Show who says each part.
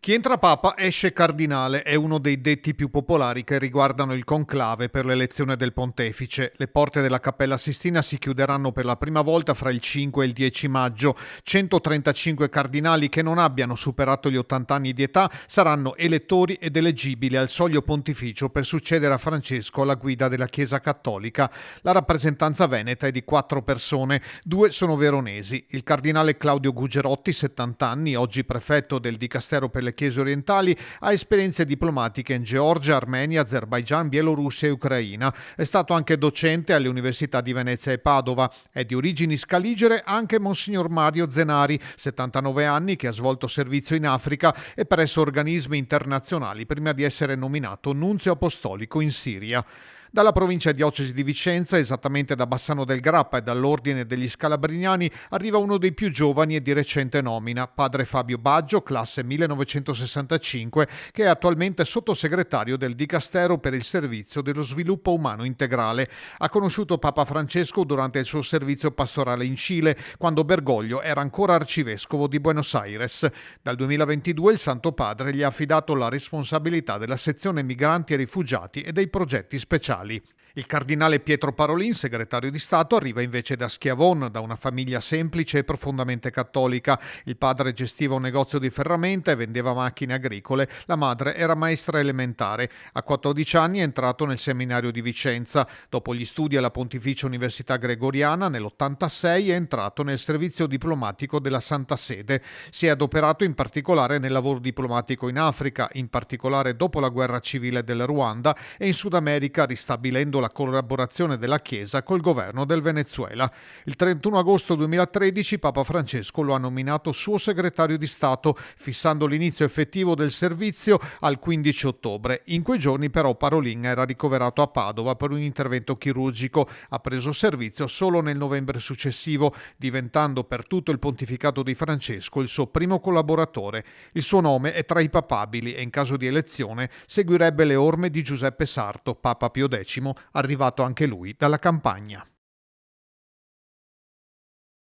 Speaker 1: Chi entra papa esce cardinale è uno dei detti più popolari che riguardano il conclave per l'elezione del pontefice. Le porte della Cappella Sistina si chiuderanno per la prima volta fra il 5 e il 10 maggio. 135 cardinali che non abbiano superato gli 80 anni di età saranno elettori ed eleggibili al soglio pontificio per succedere a Francesco alla guida della Chiesa Cattolica. La rappresentanza veneta è di 4 persone, 2 sono veronesi. Il cardinale Claudio Gugerotti, 70 anni, oggi prefetto del Dicastero per le Chiese orientali, ha esperienze diplomatiche in Georgia, Armenia, Azerbaigian, Bielorussia e Ucraina. È stato anche docente alle università di Venezia e Padova. È di origini scaligere anche Monsignor Mario Zenari, 79 anni, che ha svolto servizio in Africa e presso organismi internazionali prima di essere nominato nunzio apostolico in Siria. Dalla provincia diocesi di Vicenza, esattamente da Bassano del Grappa e dall'Ordine degli Scalabrignani, arriva uno dei più giovani e di recente nomina, padre Fabio Baggio, classe 1965, che è attualmente sottosegretario del Dicastero per il servizio dello sviluppo umano integrale. Ha conosciuto Papa Francesco durante il suo servizio pastorale in Cile, quando Bergoglio era ancora arcivescovo di Buenos Aires. Dal 2022 il Santo Padre gli ha affidato la responsabilità della sezione migranti e rifugiati e dei progetti speciali. Il cardinale Pietro Parolin, segretario di Stato, arriva invece da Schiavon, da una famiglia semplice e profondamente cattolica. Il padre gestiva un negozio di ferramenta e vendeva macchine agricole, la madre era maestra elementare. A 14 anni è entrato nel seminario di Vicenza. Dopo gli studi alla Pontificia Università Gregoriana, nell'86 è entrato nel servizio diplomatico della Santa Sede. Si è adoperato in particolare nel lavoro diplomatico in Africa, in particolare dopo la guerra civile del Ruanda, e in Sud America, ristabilendo la collaborazione della Chiesa col governo del Venezuela. Il 31 agosto 2013 Papa Francesco lo ha nominato suo segretario di Stato, fissando l'inizio effettivo del servizio al 15 ottobre. In quei giorni però Parolin era ricoverato a Padova per un intervento chirurgico. Ha preso servizio solo nel novembre successivo, diventando per tutto il pontificato di Francesco il suo primo collaboratore. Il suo nome è tra i papabili e in caso di elezione seguirebbe le orme di Giuseppe Sarto, Papa Pio X, arrivato anche lui dalla Campania.